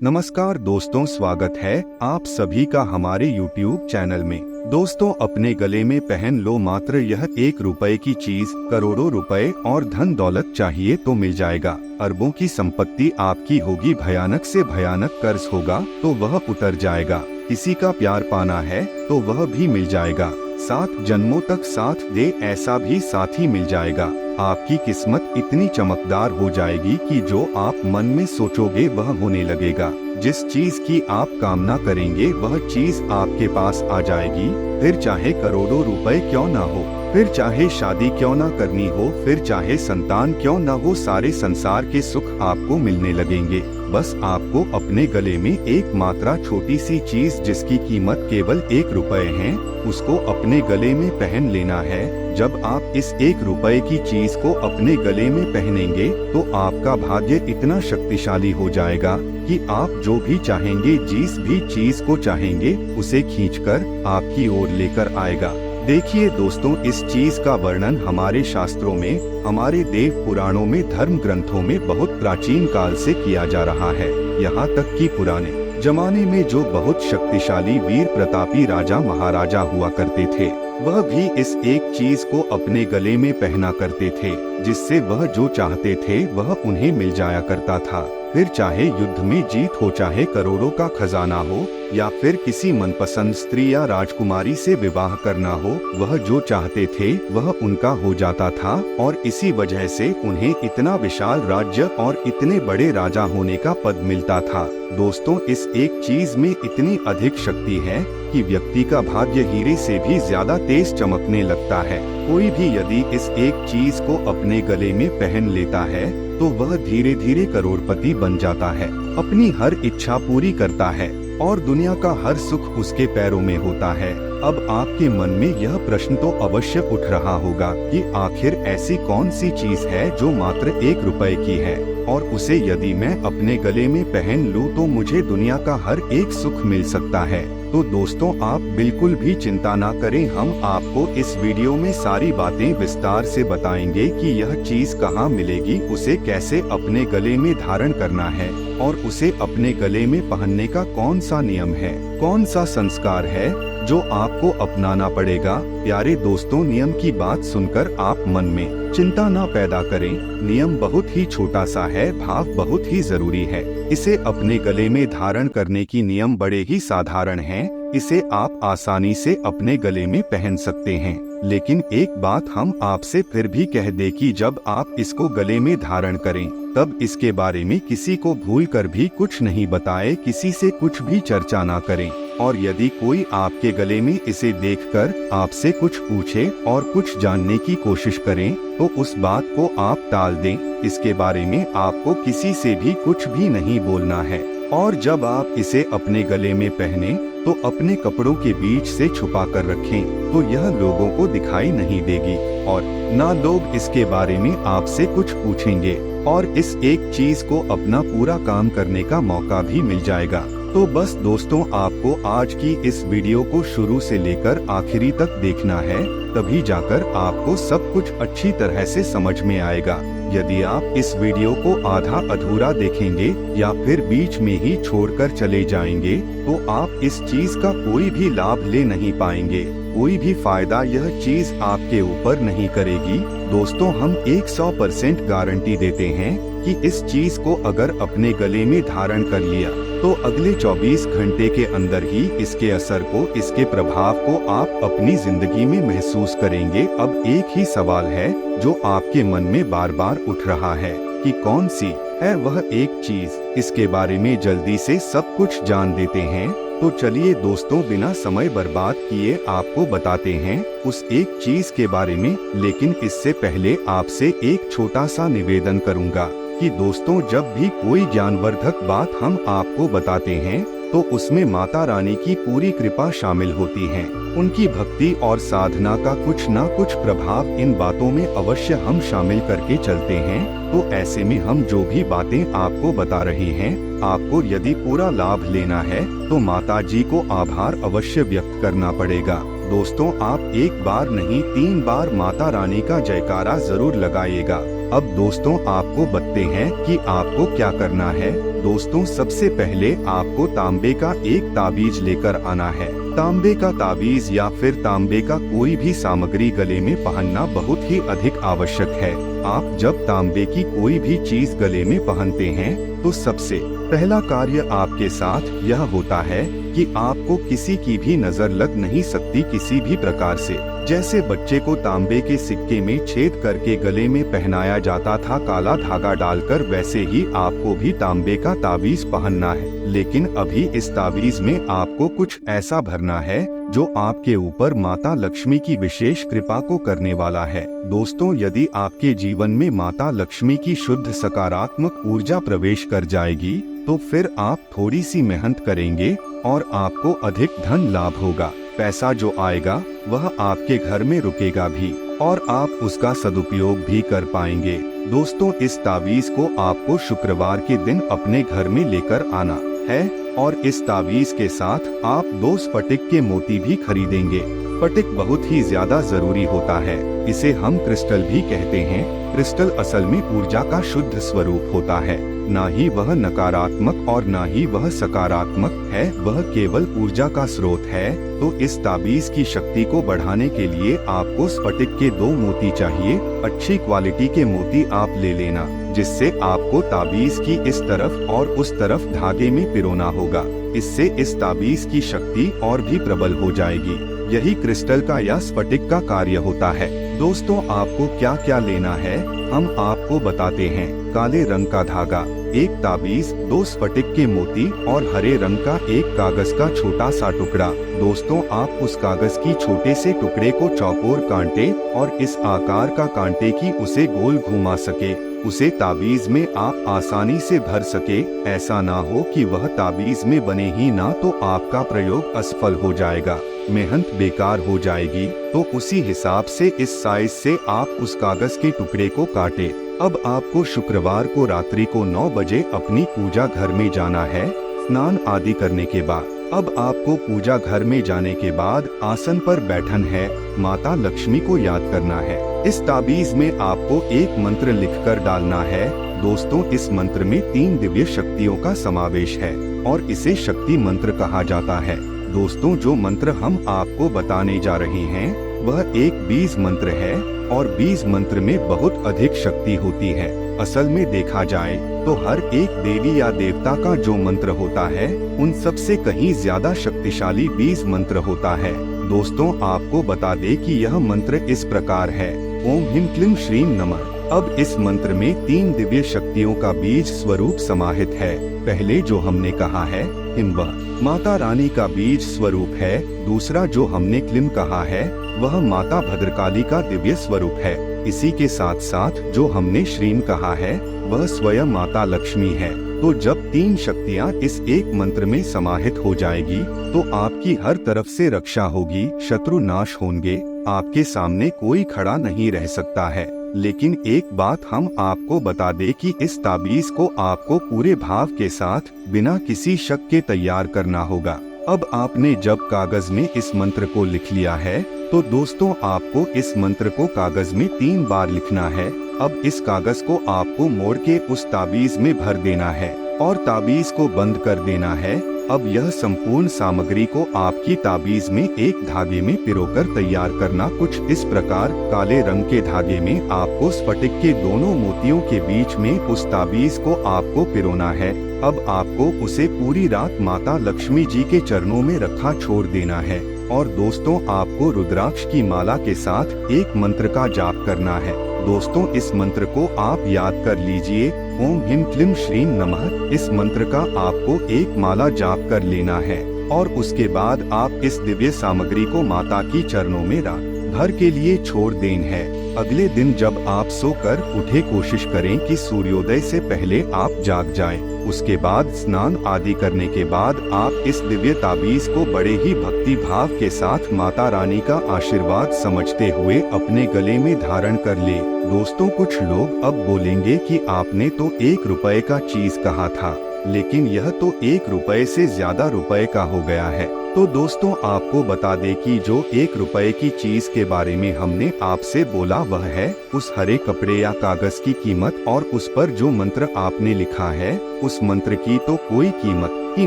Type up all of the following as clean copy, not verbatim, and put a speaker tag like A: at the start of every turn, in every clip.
A: नमस्कार दोस्तों, स्वागत है आप सभी का हमारे YouTube चैनल में। दोस्तों, अपने गले में पहन लो मात्र यह 1 रुपए की चीज। करोड़ों रुपए और धन दौलत चाहिए तो मिल जाएगा। अरबों की संपत्ति आपकी होगी, भयानक से भयानक कर्ज होगा तो वह उतर जाएगा। किसी का प्यार पाना है तो वह भी मिल जाएगा। 7 जन्मों तक साथ दे ऐसा भी साथी मिल जाएगा। आपकी किस्मत इतनी चमकदार हो जाएगी कि जो आप मन में सोचोगे वह होने लगेगा। जिस चीज की आप कामना करेंगे वह चीज आपके पास आ जाएगी। फिर चाहे करोड़ों रुपए क्यों ना हो, फिर चाहे शादी क्यों ना करनी हो, फिर चाहे संतान क्यों ना हो, सारे संसार के सुख आपको मिलने लगेंगे। बस आपको अपने गले में एक मात्रा छोटी सी चीज जिसकी कीमत केवल 1 रुपए है, उसको अपने गले में पहन लेना है। जब आप इस 1 रुपए की चीज को अपने गले में पहनेंगे तो आपका भाग्य इतना शक्तिशाली हो जाएगा कि आप जो भी चाहेंगे, जिस भी चीज को चाहेंगे, उसे खींचकर आपकी ओर लेकर आएगा। देखिए दोस्तों, इस चीज का वर्णन हमारे शास्त्रों में, हमारे देव पुराणों में, धर्म ग्रंथों में बहुत प्राचीन काल से किया जा रहा है। यहाँ तक कि पुराने जमाने में जो बहुत शक्तिशाली वीर प्रतापी राजा महाराजा हुआ करते थे, वह भी इस एक चीज को अपने गले में पहना करते थे, जिससे वह जो चाहते थे वह उन्हें मिल जाया करता था। फिर चाहे युद्ध में जीत हो, चाहे करोड़ों का खजाना हो, या फिर किसी मनपसंद स्त्री या राजकुमारी से विवाह करना हो, वह जो चाहते थे वह उनका हो जाता था। और इसी वजह से उन्हें इतना विशाल राज्य और इतने बड़े राजा होने का पद मिलता था। दोस्तों, इस एक चीज में इतनी अधिक शक्ति है कि व्यक्ति का भाग्य हीरे से भी ज्यादा तेज चमकने लगता है। कोई भी यदि इस एक चीज को अपने गले में पहन लेता है तो वह धीरे धीरे करोड़पति बन जाता है, अपनी हर इच्छा पूरी करता है और दुनिया का हर सुख उसके पैरों में होता है। अब आपके मन में यह प्रश्न तो अवश्य उठ रहा होगा कि आखिर ऐसी कौन सी चीज है जो मात्र 1 रुपए की है और उसे यदि मैं अपने गले में पहन लूं तो मुझे दुनिया का हर एक सुख मिल सकता है। तो दोस्तों, आप बिल्कुल भी चिंता ना करें, हम आपको इस वीडियो में सारी बातें विस्तार से बताएंगे कि यह चीज कहाँ मिलेगी, उसे कैसे अपने गले में धारण करना है और उसे अपने गले में पहनने का कौन सा नियम है, कौन सा संस्कार है जो आपको अपनाना पड़ेगा। प्यारे दोस्तों, नियम की बात सुनकर आप मन में चिंता ना पैदा करें। नियम बहुत ही छोटा सा है, भाव बहुत ही जरूरी है। इसे अपने गले में धारण करने की नियम बड़े ही साधारण हैं। इसे आप आसानी से अपने गले में पहन सकते हैं। लेकिन एक बात हम आपसे फिर भी कह दे कि जब आप इसको गले में धारण करें तब इसके बारे में किसी को भूल कर भी कुछ नहीं बताएं, किसी से कुछ भी चर्चा ना करें। और यदि कोई आपके गले में इसे देखकर आपसे कुछ पूछे और कुछ जानने की कोशिश करें तो उस बात को आप टाल दें। इसके बारे में आपको किसी से भी कुछ भी नहीं बोलना है। और जब आप इसे अपने गले में पहने तो अपने कपड़ों के बीच से छुपा कर रखें, तो यह लोगों को दिखाई नहीं देगी और ना लोग इसके बारे में आपसे कुछ पूछेंगे और इस एक चीज को अपना पूरा काम करने का मौका भी मिल जाएगा। तो बस दोस्तों, आपको आज की इस वीडियो को शुरू से लेकर आखिरी तक देखना है, तभी जाकर आपको सब कुछ अच्छी तरह से समझ में आएगा। यदि आप इस वीडियो को आधा अधूरा देखेंगे या फिर बीच में ही छोड़कर चले जाएंगे तो आप इस चीज का कोई भी लाभ ले नहीं पाएंगे, कोई भी फायदा यह चीज आपके ऊपर नहीं करेगी। दोस्तों, हम 100% गारंटी देते हैं कि इस चीज को अगर अपने गले में धारण कर लिया तो अगले 24 घंटे के अंदर ही इसके असर को, इसके प्रभाव को आप अपनी जिंदगी में महसूस करेंगे। अब एक ही सवाल है जो आपके मन में बार बार उठ रहा है कि कौन सी है वह एक चीज। इसके बारे में जल्दी से सब कुछ जान देते हैं। तो चलिए दोस्तों, बिना समय बर्बाद किए आपको बताते हैं उस एक चीज के बारे में। लेकिन इससे पहले आपसे एक छोटा सा निवेदन करूंगा कि दोस्तों, जब भी कोई ज्ञानवर्धक बात हम आपको बताते हैं तो उसमें माता रानी की पूरी कृपा शामिल होती है। उनकी भक्ति और साधना का कुछ ना कुछ प्रभाव इन बातों में अवश्य हम शामिल करके चलते हैं। तो ऐसे में हम जो भी बातें आपको बता रहे हैं, आपको यदि पूरा लाभ लेना है तो माता जी को आभार अवश्य व्यक्त करना पड़ेगा। दोस्तों, आप एक बार नहीं 3 बार माता रानी का जयकारा जरूर लगाइएगा। अब दोस्तों, आपको बताते हैं कि आपको क्या करना है। दोस्तों सबसे पहले आपको तांबे का एक ताबीज लेकर आना है। तांबे का ताबीज या फिर तांबे का कोई भी सामग्री गले में पहनना बहुत ही अधिक आवश्यक है। आप जब तांबे की कोई भी चीज गले में पहनते हैं तो सबसे पहला कार्य आपके साथ यह होता है कि आपको किसी की भी नजर लग नहीं सकती किसी भी प्रकार से। जैसे बच्चे को तांबे के सिक्के में छेद करके गले में पहनाया जाता था काला धागा डालकर, वैसे ही आपको भी तांबे का ताबीज पहनना है। लेकिन अभी इस ताबीज में आपको कुछ ऐसा भरना है जो आपके ऊपर माता लक्ष्मी की विशेष कृपा को करने वाला है। दोस्तों यदि आपके जीवन में माता लक्ष्मी की शुद्ध सकारात्मक ऊर्जा प्रवेश कर जाएगी तो फिर आप थोड़ी सी मेहनत करेंगे और आपको अधिक धन लाभ होगा। पैसा जो आएगा वह आपके घर में रुकेगा भी और आप उसका सदुपयोग भी कर पाएंगे। दोस्तों इस ताबीज को आपको शुक्रवार के दिन अपने घर में लेकर आना है और इस ताबीज के साथ आप 2 स्फटिक के मोती भी खरीदेंगे। स्फटिक बहुत ही ज्यादा जरूरी होता है, इसे हम क्रिस्टल भी कहते हैं। क्रिस्टल असल में ऊर्जा का शुद्ध स्वरूप होता है, ना ही वह नकारात्मक और ना ही वह सकारात्मक है, वह केवल ऊर्जा का स्रोत है। तो इस ताबीज की शक्ति को बढ़ाने के लिए आपको स्फटिक के 2 मोती चाहिए। अच्छी क्वालिटी के मोती आप ले लेना, जिससे आपको ताबीज की इस तरफ और उस तरफ धागे में पिरोना होगा। इससे इस ताबीज की शक्ति और भी प्रबल हो जाएगी। यही क्रिस्टल का या स्फटिक का कार्य होता है। दोस्तों आपको क्या क्या लेना है हम आपको बताते हैं। काले रंग का धागा, 1 ताबीज, 2 स्फटिक के मोती और हरे रंग का एक कागज का छोटा सा टुकड़ा। दोस्तों आप उस कागज की छोटे से टुकड़े को चौकोर कांटे और इस आकार का कांटे की उसे गोल घुमा सके, उसे ताबीज में आप आसानी से भर सके। ऐसा ना हो कि वह ताबीज में बने ही ना तो आपका प्रयोग असफल हो जाएगा, मेहनत बेकार हो जाएगी। तो उसी हिसाब से इस साइज से आप उस कागज के टुकड़े को काटे। अब आपको शुक्रवार को रात्रि को 9 बजे अपनी पूजा घर में जाना है। स्नान आदि करने के बाद अब आपको पूजा घर में जाने के बाद आसन पर बैठन है, माता लक्ष्मी को याद करना है। इस ताबीज में आपको एक मंत्र लिखकर डालना है। दोस्तों इस मंत्र में 3 दिव्य शक्तियों का समावेश है और इसे शक्ति मंत्र कहा जाता है। दोस्तों जो मंत्र हम आपको बताने जा रहे हैं वह एक बीज मंत्र है और बीज मंत्र में बहुत अधिक शक्ति होती है। असल में देखा जाए तो हर एक देवी या देवता का जो मंत्र होता है उन सब से कहीं ज्यादा शक्तिशाली बीज मंत्र होता है। दोस्तों आपको बता दे कि यह मंत्र इस प्रकार है, ओम ह्रीं क्लीं श्रीं नमः। अब इस मंत्र में 3 दिव्य शक्तियों का बीज स्वरूप समाहित है। पहले जो हमने कहा है हिम, वह माता रानी का बीज स्वरूप है। दूसरा जो हमने क्लीं कहा है वह माता भद्रकाली का दिव्य स्वरूप है। इसी के साथ साथ जो हमने श्रीं कहा है वह स्वयं माता लक्ष्मी है। तो जब 3 शक्तियाँ इस एक मंत्र में समाहित हो जाएगी तो आपकी हर तरफ से रक्षा होगी, शत्रु नाश होंगे, आपके सामने कोई खड़ा नहीं रह सकता है। लेकिन एक बात हम आपको बता दे कि इस ताबीज को आपको पूरे भाव के साथ बिना किसी शक के तैयार करना होगा। अब आपने जब कागज में इस मंत्र को लिख लिया है तो दोस्तों आपको इस मंत्र को कागज में 3 बार लिखना है। अब इस कागज को आपको मोड़ के उस ताबीज में भर देना है और ताबीज को बंद कर देना है। अब यह संपूर्ण सामग्री को आपकी ताबीज में एक धागे में पिरोकर तैयार करना कुछ इस प्रकार। काले रंग के धागे में आपको स्फटिक के दोनों मोतियों के बीच में उस ताबीज को आपको पिरोना है। अब आपको उसे पूरी रात माता लक्ष्मी जी के चरणों में रखा छोड़ देना है और दोस्तों आपको रुद्राक्ष की माला के साथ एक मंत्र का जाप करना है। दोस्तों इस मंत्र को आप याद कर लीजिए, ओम ह्रीं क्लीं श्रीं नमः। इस मंत्र का आपको एक माला जाप कर लेना है और उसके बाद आप इस दिव्य सामग्री को माता की चरणों में रात भर के लिए छोड़ देन है। अगले दिन जब आप सोकर उठे कोशिश करें कि सूर्योदय से पहले आप जाग जाएं। उसके बाद स्नान आदि करने के बाद आप इस दिव्य ताबीज को बड़े ही भक्ति भाव के साथ माता रानी का आशीर्वाद समझते हुए अपने गले में धारण कर ले। दोस्तों कुछ लोग अब बोलेंगे कि आपने तो 1 रुपए का चीज कहा था, लेकिन यह तो 1 रुपए से ज्यादा रुपए का हो गया है। तो दोस्तों आपको बता दें कि जो 1 रुपए की चीज के बारे में हमने आपसे बोला वह है उस हरे कपड़े या कागज की कीमत, और उस पर जो मंत्र आपने लिखा है उस मंत्र की तो कोई कीमत ही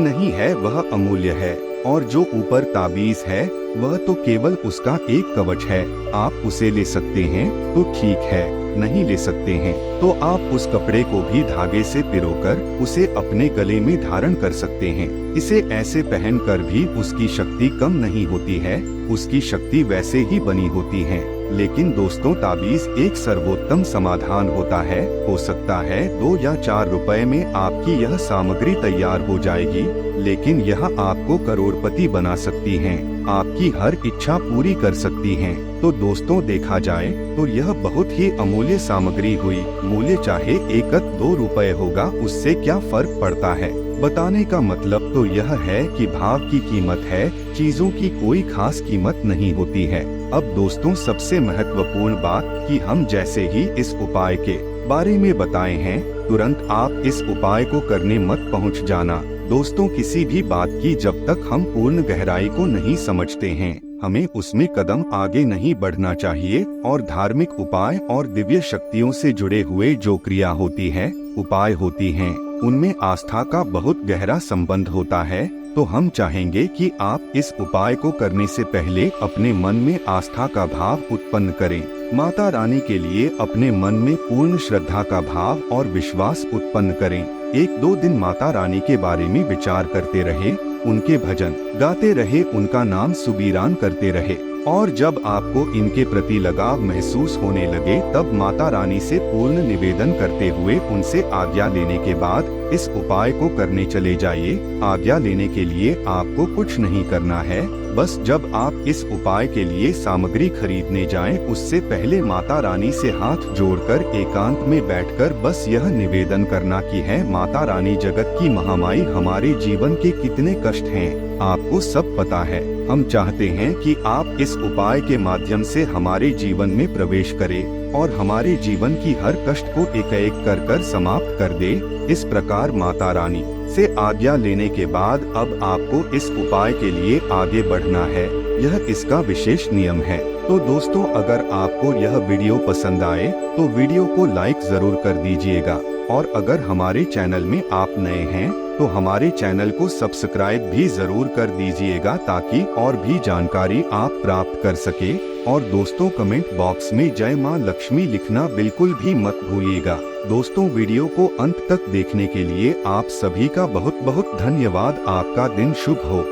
A: नहीं है, वह अमूल्य है। और जो ऊपर ताबीज है वह तो केवल उसका एक कवच है। आप उसे ले सकते हैं तो ठीक है, नहीं ले सकते हैं तो आप उस कपड़े को भी धागे से पिरोकर उसे अपने गले में धारण कर सकते हैं। इसे ऐसे पहनकर भी उसकी शक्ति कम नहीं होती है, उसकी शक्ति वैसे ही बनी होती है। लेकिन दोस्तों ताबीज एक सर्वोत्तम समाधान होता है। हो सकता है 2 या 4 रुपए में आपकी यह सामग्री तैयार हो जाएगी, लेकिन यह आपको करोड़पति बना सकती है, आपकी हर इच्छा पूरी कर सकती है। तो दोस्तों देखा जाए तो यह बहुत ही अमूल्य सामग्री हुई। मूल्य चाहे 1-2 रुपए होगा, उससे क्या फर्क पड़ता है। बताने का मतलब तो यह है कि भाव की कीमत है, चीजों की कोई खास कीमत नहीं होती है। अब दोस्तों सबसे महत्वपूर्ण बात कि हम जैसे ही इस उपाय के बारे में बताए हैं, तुरंत आप इस उपाय को करने मत पहुंच जाना। दोस्तों किसी भी बात की जब तक हम पूर्ण गहराई को नहीं समझते हैं, हमें उसमें कदम आगे नहीं बढ़ना चाहिए। और धार्मिक उपाय और दिव्य शक्तियों से जुड़े हुए जो क्रिया होती है, उपाय होती हैं, उनमें आस्था का बहुत गहरा संबंध होता है। तो हम चाहेंगे कि आप इस उपाय को करने से पहले अपने मन में आस्था का भाव उत्पन्न करें। माता रानी के लिए अपने मन में पूर्ण श्रद्धा का भाव और विश्वास उत्पन्न करें। 1-2 दिन माता रानी के बारे में विचार करते रहे, उनके भजन गाते रहे, उनका नाम सुबीरान करते रहे, और जब आपको इनके प्रति लगाव महसूस होने लगे तब माता रानी से पूर्ण निवेदन करते हुए उनसे आज्ञा लेने के बाद इस उपाय को करने चले जाइए। आज्ञा लेने के लिए आपको कुछ नहीं करना है, बस जब आप इस उपाय के लिए सामग्री खरीदने जाएं, उससे पहले माता रानी से हाथ जोड़कर एकांत में बैठकर बस यह निवेदन करना कि है माता रानी, जगत की महामाई, हमारे जीवन के कितने कष्ट हैं आपको सब पता है। हम चाहते हैं कि आप इस उपाय के माध्यम से हमारे जीवन में प्रवेश करें और हमारे जीवन की हर कष्ट को एक-एक कर समाप्त कर दे। इस प्रकार माता रानी से आज्ञा लेने के बाद अब आपको इस उपाय के लिए आगे बढ़ना है, यह इसका विशेष नियम है। तो दोस्तों अगर आपको यह वीडियो पसंद आए तो वीडियो को लाइक जरूर कर दीजिएगा, और अगर हमारे चैनल में आप नए हैं तो हमारे चैनल को सब्सक्राइब भी जरूर कर दीजिएगा, ताकि और भी जानकारी आप प्राप्त कर सके। और दोस्तों कमेंट बॉक्स में जय मां लक्ष्मी लिखना बिल्कुल भी मत भूलिएगा। दोस्तों वीडियो को अंत तक देखने के लिए आप सभी का बहुत बहुत धन्यवाद। आपका दिन शुभ हो।